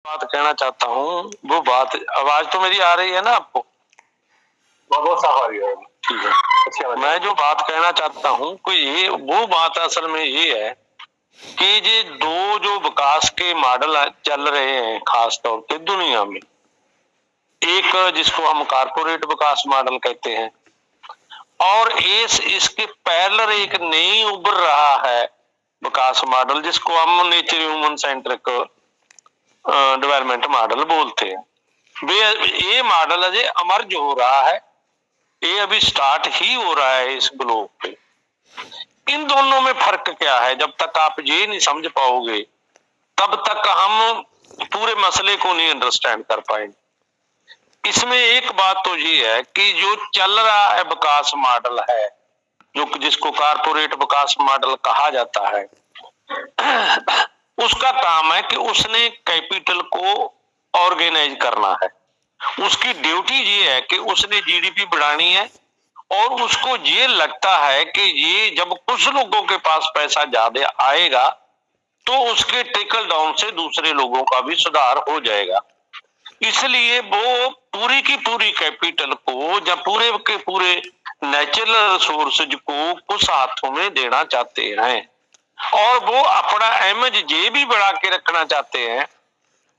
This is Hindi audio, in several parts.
बात कहना चाहता हूँ वो बात, आवाज तो मेरी आ रही है ना आपको? बहुत साफ आ रही है। ठीक है। अच्छा, मैं जो बात कहना चाहता हूँ कि ये वो बात असल में ये है कि ये दो जो विकास के मॉडल चल रहे हैं खास तौर पे दुनिया में, एक जिसको हम कारपोरेट विकास मॉडल कहते हैं और इसके पैरेलल एक नई उभर रहा है विकास मॉडल जिसको हम nature human centric development model बोलते हैं। ये मॉडल अजय अमर्ज हो रहा है, ये अभी स्टार्ट ही हो रहा है इस ग्लोब पे। इन दोनों में फर्क क्या है, जब तक आप ये नहीं समझ पाओगे तब तक हम पूरे मसले को नहीं अंडरस्टैंड कर पाएंगे। इसमें एक बात तो ये है कि जो चल रहा है विकास मॉडल है, जो जिसको कारपोरेट विकास मॉडल कहा जाता है, उसका काम है कि उसने कैपिटल को ऑर्गेनाइज करना है। उसकी ड्यूटी ये है कि उसने जीडीपी बढ़ानी है और उसको ये लगता है कि ये जब कुछ लोगों के पास पैसा ज्यादा आएगा तो उसके ट्रिकल डाउन से दूसरे लोगों का भी सुधार हो जाएगा। इसलिए वो पूरी की पूरी कैपिटल को या पूरे के पूरे नेचुरल रिसोर्सेज को कुछ हाथों में देना चाहते हैं और वो अपना इमेज ये भी बढ़ा के रखना चाहते हैं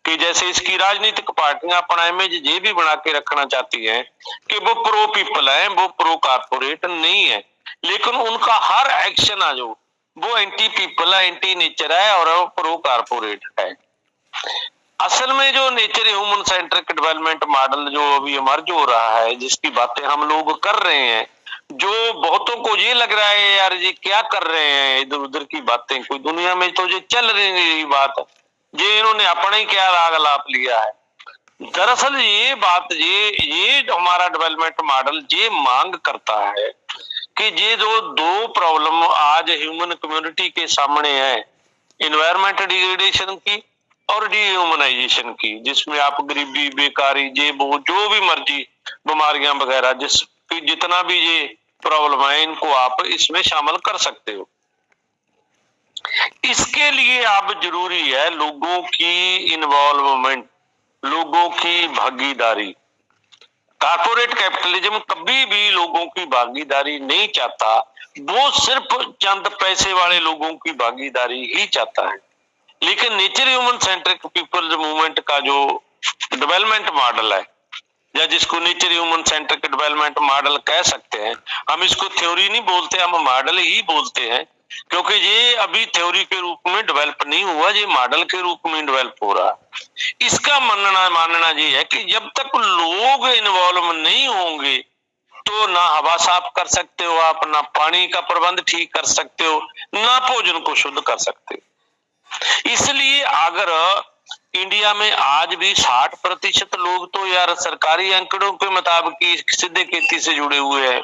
कि जैसे इसकी राजनीतिक पार्टियां अपना इमेज ये भी बना के रखना चाहती हैं कि वो प्रो पीपल है, वो प्रो कारपोरेट नहीं है, लेकिन उनका हर एक्शन है जो वो एंटी पीपल है, एंटी नेचर है और वो प्रो कारपोरेट है। असल में जो nature human centric development model जो अभी इमर्ज हो रहा है, जिसकी बातें हम लोग कर रहे हैं, जो बहुतों को ये लग रहा है यार ये क्या कर रहे हैं इधर उधर की बातें, कोई दुनिया में तो ये चल रही है बात, ये इन्होंने अपना ही क्या राग लाप लिया है। दरअसल ये बात ये हमारा डेवलपमेंट मॉडल ये मांग करता है कि ये जो दो प्रॉब्लम आज ह्यूमन कम्युनिटी के सामने है, इन्वायरमेंट डिग्रेडेशन की और डिह्यूमनाइजेशन की, जिसमें आप गरीबी, बेकारी, ये वो जो भी मर्जी बीमारियां वगैरह जितना भी ये प्रॉब्लम है इनको आप इसमें शामिल कर सकते हो। इसके लिए अब जरूरी है लोगों की इन्वॉल्वमेंट, लोगों की भागीदारी। कारपोरेट कैपिटलिज्म कभी भी लोगों की भागीदारी नहीं चाहता, वो सिर्फ चंद पैसे वाले लोगों की भागीदारी ही चाहता है। लेकिन nature human centric people's movement का जो डेवलपमेंट मॉडल है, या जिसको nature human centric development model कह सकते हैं, हम इसको थ्योरी नहीं बोलते, हम मॉडल ही बोलते हैं, क्योंकि ये अभी थ्योरी के रूप में डेवलप नहीं हुआ, ये मॉडल के रूप में डेवलप हो रहा है। इसका मानना ये है कि जब तक लोग इन्वॉल्व नहीं होंगे तो ना हवा साफ कर सकते हो आप, ना पानी का प्रबंध ठीक कर सकते हो, ना भोजन को शुद्ध कर सकते हो। इसलिए अगर इंडिया में आज भी 60% लोग तो यार सरकारी आंकड़ों के मुताबिक सीधे खेती से जुड़े हुए हैं,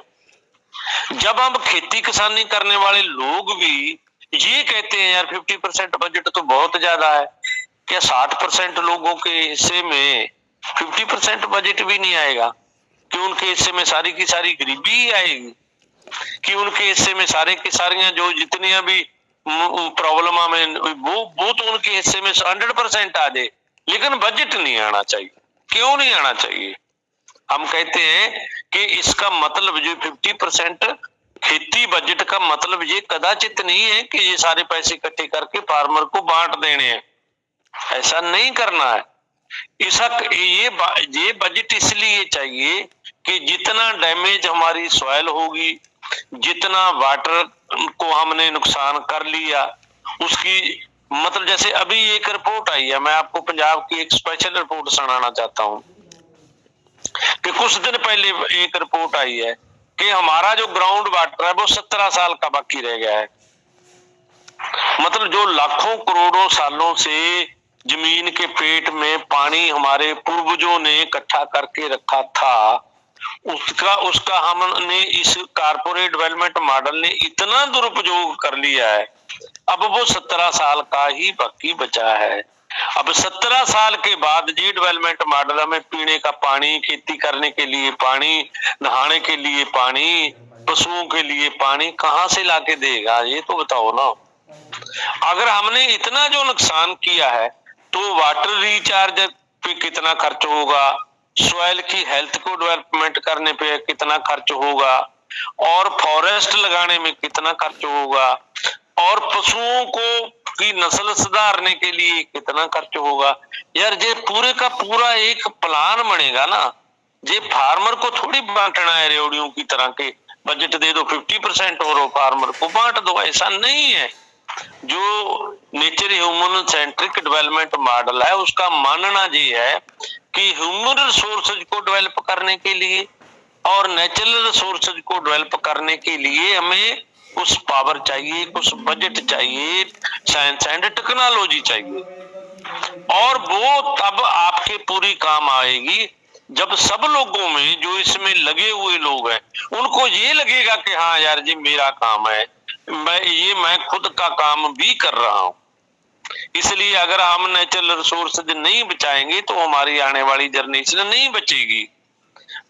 जब हम खेती किसानी करने वाले लोग भी ये कहते हैं यार 50% बजट तो बहुत ज्यादा है, क्या 60% लोगों के हिस्से में 50% बजट भी नहीं आएगा? कि उनके हिस्से में सारी की सारी गरीबी ही आएगी? कि उनके हिस्से में सारे की सारियां जो जितनी भी प्रॉब्लम में वो तो उनके हिस्से में 100% आ जाए, लेकिन बजट नहीं आना चाहिए। क्यों नहीं आना चाहिए? हम कहते हैं कि इसका मतलब जो 50% खेती बजट का मतलब ये कदाचित नहीं है कि ये सारे पैसे इकट्ठे करके फार्मर को बांट देने हैं, ऐसा नहीं करना है। ये बजट इसलिए चाहिए कि जितना डैमेज हमारी सॉइल होगी, जितना वाटर को हमने नुकसान कर लिया, उसकी मतलब जैसे अभी एक रिपोर्ट आई है, मैं आपको पंजाब की एक स्पेशल रिपोर्ट सुनाना चाहता हूँ कि कुछ दिन पहले एक रिपोर्ट आई है कि हमारा जो ग्राउंड वाटर है वो 17 साल का बाकी रह गया है। मतलब जो लाखों करोड़ों सालों से जमीन के पेट में पानी हमारे पूर्वजों ने इकट्ठा करके रखा था, उसका हमने इस कारपोरेट डेवलपमेंट मॉडल ने इतना दुरुपयोग कर लिया है, अब वो 17 साल का ही बाकी बचा है। अब 17 साल के बाद ये डेवलपमेंट मॉडल हमें पीने का पानी, खेती करने के लिए पानी, नहाने के लिए पानी, पशुओं के लिए पानी कहाँ से लाके देगा? ये तो बताओ ना। अगर हमने इतना जो नुकसान किया है तो वाटर रिचार्ज पे कितना खर्च होगा, सॉइल की हेल्थ को डेवलपमेंट करने पे कितना खर्च होगा, और फॉरेस्ट लगाने में कितना खर्च होगा, और पशुओं को की नस्ल सुधारने के लिए कितना खर्च होगा। यार ये पूरे का पूरा एक प्लान बनेगा ना, ये फार्मर को थोड़ी बांटना है रेवड़ियों की तरह के बजट दे दो 50% और फार्मर को बांट दो, ऐसा नहीं है। जो nature human centric development model है उसका मानना ये है कि ह्यूमन रिसोर्सेज को डेवलप करने के लिए और नेचुरल रिसोर्सेज को डेवलप करने के लिए हमें कुछ पावर चाहिए, कुछ बजट चाहिए, साइंस एंड टेक्नोलॉजी चाहिए, और वो तब आपके पूरी काम आएगी जब सब लोगों में जो इसमें लगे हुए लोग हैं उनको ये लगेगा कि हाँ यार ये मेरा काम है, मैं खुद का काम भी कर रहा हूं। इसलिए अगर हम नेचुरल रिसोर्सेज नहीं बचाएंगे तो हमारी आने वाली जनरेशन नहीं बचेगी।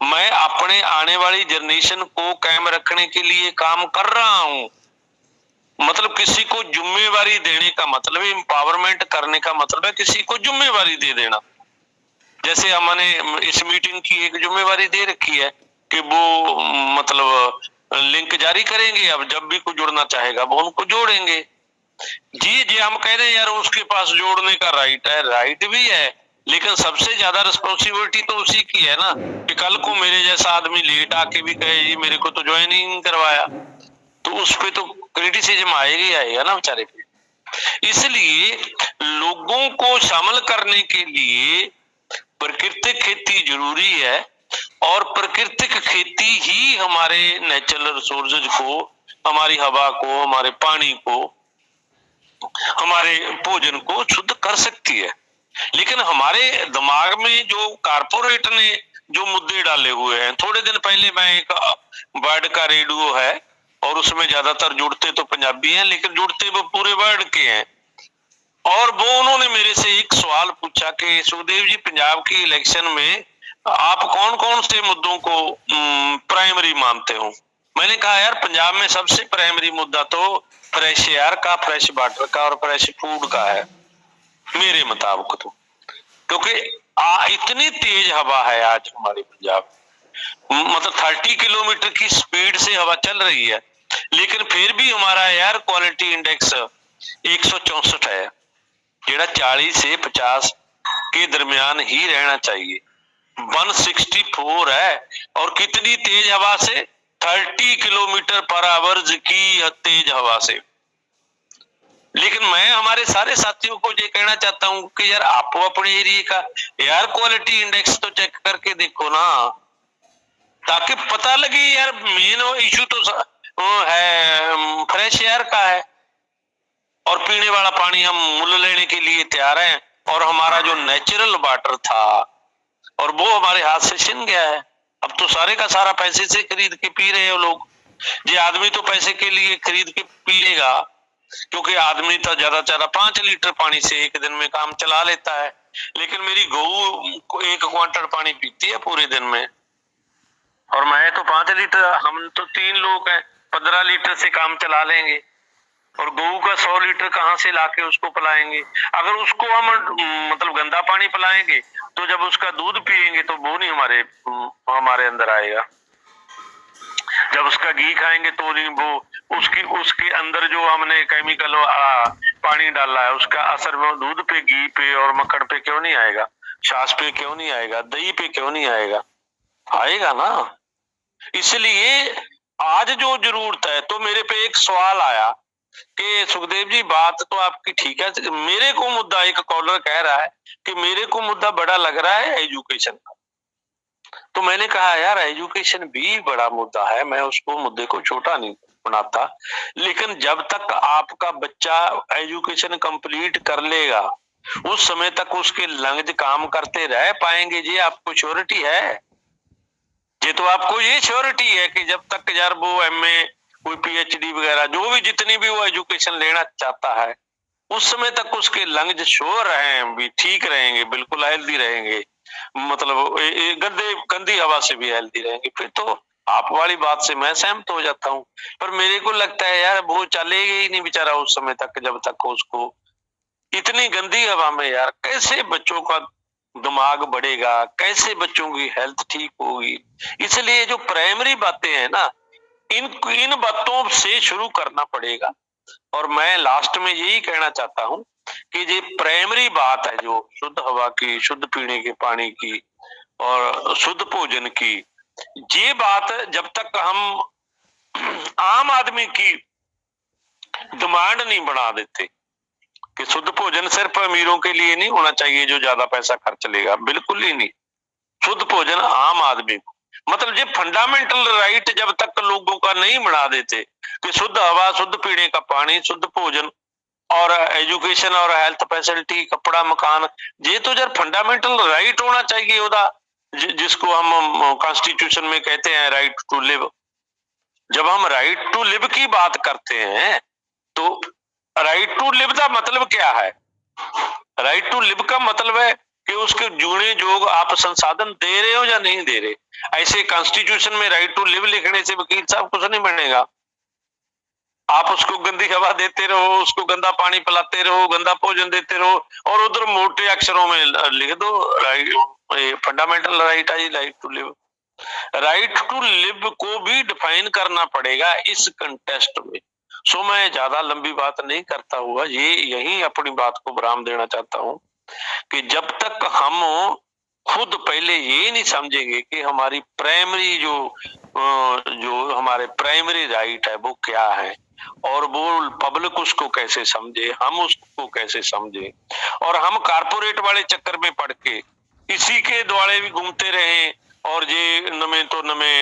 मैं अपने आने वाली जनरेशन को कायम रखने के लिए काम कर रहा हूं। मतलब किसी को जिम्मेवारी देने का मतलब है, एम्पावरमेंट करने का मतलब है किसी को जिम्मेवारी दे देना। जैसे हमने इस मीटिंग की एक जिम्मेवारी दे रखी है कि वो मतलब लिंक जारी करेंगे, अब जब भी कोई जुड़ना चाहेगा वो उनको जोड़ेंगे। जी जी हम कह रहे हैं यार उसके पास जोड़ने का राइट है, राइट भी है, लेकिन सबसे ज्यादा रिस्पॉन्सिबिलिटी तो उसी की है ना कि कल को मेरे जैसा आदमी लेट आके भी कहे जी मेरे को तो ज्वाइन ही नहीं करवाया, तो उस पे तो क्रिटिसिज्म आएगा ही आएगा ना बेचारे पे। इसलिए लोगों को शामिल करने के लिए प्राकृतिक खेती जरूरी है, और प्राकृतिक खेती ही हमारे नेचुरल रिसोर्सेज को, हमारी हवा को, हमारे पानी को, हमारे भोजन को शुद्ध कर सकती है। लेकिन हमारे दिमाग में जो कारपोरेट ने जो मुद्दे डाले हुए हैं, थोड़े दिन पहले मैं एक वर्ड का रेडियो है और उसमें ज्यादातर जुड़ते तो पंजाबी हैं लेकिन जुड़ते वो पूरे वर्ड के हैं, और वो उन्होंने मेरे से एक सवाल पूछा कि सुखदेव जी पंजाब की इलेक्शन में आप कौन कौन से मुद्दों को प्राइमरी मानते हो। मैंने कहा यार पंजाब में सबसे प्राइमरी मुद्दा तो फ्रेश एयर का, फ्रेश वाटर का और फ्रेश फूड का है मेरे मुताबिक तो, क्योंकि इतनी तेज हवा है आज हमारे पंजाब, मतलब 30 किलोमीटर की स्पीड से हवा चल रही है, लेकिन फिर भी हमारा एयर क्वालिटी इंडेक्स 164 है, जेड़ा 40 से 50 के दरमियान ही रहना चाहिए। 164 है, और कितनी तेज हवा से, 30 किलोमीटर पर आवर की तेज हवा से। लेकिन मैं हमारे सारे साथियों को ये कहना चाहता हूं कि यार आप अपने एरिया का एयर क्वालिटी इंडेक्स तो चेक करके देखो ना, ताकि पता लगे यार मेन इशू तो है फ्रेश एयर का है, और पीने वाला पानी हम मुल लेने के लिए तैयार हैं, और हमारा जो नेचुरल वाटर था और वो हमारे हाथ से छिन गया है। अब तो सारे का सारा पैसे से खरीद के पी रहे हो लोग। ये आदमी तो पैसे के लिए खरीद के पी लेगा, क्योंकि आदमी तो ज्यादा से ज्यादा 5 लीटर पानी से एक दिन में काम चला लेता है, लेकिन मेरी गऊ 1 क्वांटल पानी पीती है पूरे दिन में, और मैं तो 5 लीटर, हम तो 3 लोग हैं, 15 लीटर से काम चला लेंगे, और गऊ का 100 लीटर कहाँ से लाके उसको पिलाएंगे। अगर उसको हम मतलब गंदा पानी पिलाएंगे तो जब उसका दूध पिएंगे तो वो नहीं हमारे अंदर आएगा, जब उसका घी खाएंगे तो नहीं वो उसके अंदर जो हमने केमिकल पानी डाला है उसका असर वो दूध पे, घी पे और मक्खन पे क्यों नहीं आएगा, छाछ पे क्यों नहीं आएगा, दही पे क्यों नहीं आएगा, आएगा ना। इसलिए आज जो जरूरत है, तो मेरे पे एक सवाल आया कि सुखदेव जी बात तो आपकी ठीक है, मेरे को मुद्दा, एक कॉलर कह रहा है कि मेरे को मुद्दा बड़ा लग रहा है एजुकेशन का। तो मैंने कहा यार एजुकेशन भी बड़ा मुद्दा है, मैं उसको मुद्दे को छोटा नहीं बनाता, लेकिन जब तक आपका बच्चा एजुकेशन कंप्लीट कर लेगा उस समय तक उसके लंग्स काम करते रह पाएंगे, जी आपको श्योरिटी है। ये तो आपको ये श्योरिटी है कि जब तक यार वो एमए, कोई पीएचडी वगैरह जो भी जितनी भी वो एजुकेशन लेना चाहता है उस समय तक उसके लंग्स श्योर रहें, भी ठीक रहेंगे, बिल्कुल हेल्दी रहेंगे, मतलब गंदी हवा से भी हेल्दी रहेंगे, फिर तो आप वाली बात से मैं सहमत हो जाता हूँ। पर मेरे को लगता है यार वो चलेगा ही नहीं बेचारा उस समय तक जब तक उसको इतनी गंदी हवा में यार कैसे बच्चों का दिमाग बढ़ेगा, कैसे बच्चों की हेल्थ ठीक होगी। इसलिए जो प्राइमरी बातें हैं ना, इन इन बातों से शुरू करना पड़ेगा। और मैं लास्ट में यही कहना चाहता हूं कि ये प्राइमरी बात है, जो शुद्ध हवा की, शुद्ध पीने के पानी की और शुद्ध भोजन की, ये बात जब तक हम आम आदमी की डिमांड नहीं बना देते कि शुद्ध भोजन सिर्फ अमीरों के लिए नहीं होना चाहिए जो ज्यादा पैसा खर्च लेगा, बिल्कुल ही नहीं। शुद्ध भोजन आम आदमी को, मतलब ये फंडामेंटल राइट जब तक लोगों का नहीं बना देते कि शुद्ध हवा, शुद्ध पीने का पानी, शुद्ध भोजन और एजुकेशन और हेल्थ फैसिलिटी, कपड़ा, मकान, ये तो यार फंडामेंटल राइट होना चाहिए होता, जिसको हम कॉन्स्टिट्यूशन में कहते हैं राइट टू लिव। जब हम राइट टू लिव की बात करते हैं तो राइट टू लिव का मतलब क्या है? राइट टू लिव का मतलब है कि उसके जीने जोग आप संसाधन दे रहे हो या नहीं दे रहे। ऐसे कॉन्स्टिट्यूशन में राइट टू लिव लिखने से वकील साहब कुछ नहीं बनेगा। आप उसको गंदी हवा देते रहो, उसको गंदा पानी पिलाते रहो, गंदा भोजन देते रहो और उधर मोटे अक्षरों में लिख दो राइट, फंडामेंटल राइट है right to live. Right to live को भी डिफाइन करना पड़ेगा इस कंटेस्ट में। सो मैं ज्यादा लंबी बात नहीं करता हुआ ये यही अपनी बात को विराम देना चाहता हूं कि जब तक हम खुद पहले ये नहीं समझेंगे कि हमारी प्राइमरी जो हमारे प्राइमरी राइट है वो क्या है और वो पब्लिक उसको कैसे समझे, हम उसको कैसे समझे, और हम कारपोरेट वाले चक्कर में पड़ के इसी के द्वारे भी घूमते रहे और ये नमे तो नमे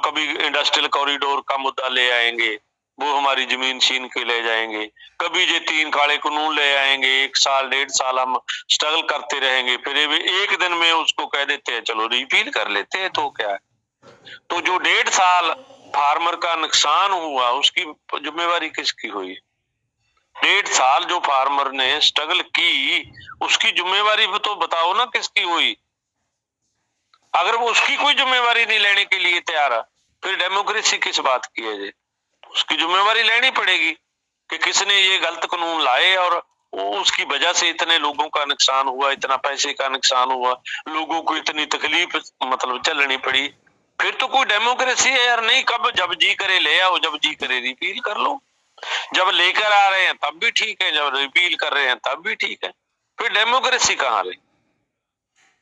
कभी इंडस्ट्रियल कॉरिडोर का मुद्दा ले आएंगे, वो हमारी जमीन छीन के ले जाएंगे, कभी ये 3 काले कानून ले आएंगे, 1 साल 1.5 साल हम स्ट्रगल करते रहेंगे, फिर एक दिन में उसको कह देते हैं चलो रिपील कर लेते हैं, तो क्या है। तो जो 1.5 साल फार्मर का नुकसान हुआ उसकी जिम्मेवारी किसकी हुई? 1.5 साल जो फार्मर ने स्ट्रगल की उसकी जिम्मेवारी भी तो बताओ ना किसकी हुई। अगर वो उसकी कोई जिम्मेवारी नहीं लेने के लिए तैयार है फिर डेमोक्रेसी किस बात की है? उसकी जिम्मेवारी लेनी पड़ेगी कि किसने ये गलत कानून लाए और उसकी वजह से इतने लोगों का नुकसान हुआ, इतना पैसे का नुकसान हुआ, लोगों को इतनी तकलीफ मतलब झेलनी पड़ी। फिर तो कोई डेमोक्रेसी है यार नहीं। कब जब जी करे ले आओ, जब जी करे रिपील कर लो। जब लेकर आ रहे हैं तब भी ठीक है, जब रिपील कर रहे हैं तब भी ठीक है, फिर डेमोक्रेसी कहाँ रही?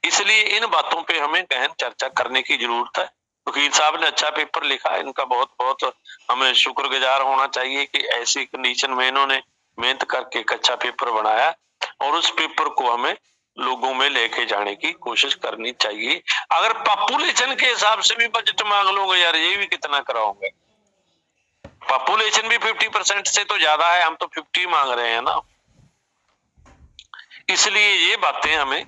इसलिए इन बातों पे हमें गहन चर्चा करने की जरूरत है। वकील साहब ने अच्छा पेपर लिखा, इनका बहुत बहुत हमें शुक्रगुजार होना चाहिए कि ऐसी कंडीशन में इन्होंने मेहनत करके एक अच्छा पेपर बनाया और उस पेपर को हमें लोगों में लेके जाने की कोशिश करनी चाहिए। अगर पॉपुलेशन के हिसाब से भी बजट मांग लोगे यार, ये भी कितना कराओगे? पॉपुलेशन भी 50% से तो ज्यादा है, हम तो 50 मांग रहे हैं ना। इसलिए ये बातें हमें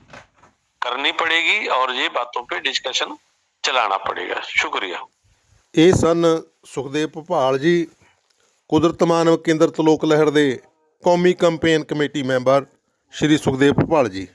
करनी पड़ेगी और ये बातों पे डिस्कशन चलाना पड़ेगा। शुक्रिया। ਇਹ ਸਨ ਸੁਖਦੇਵ ਭੁਪਾਲ ਜੀ, ਕੁਦਰਤ ਮਾਨਵ ਕੇਂਦਰ ਤਲੋਕ ਲਹਿਰ ਦੇ ਕੌਮੀ ਕੰਪੇਨ ਕਮੇਟੀ ਮੈਂਬਰ ਸ਼੍ਰੀ ਸੁਖਦੇਵ ਭੁਪਾਲ ਜੀ।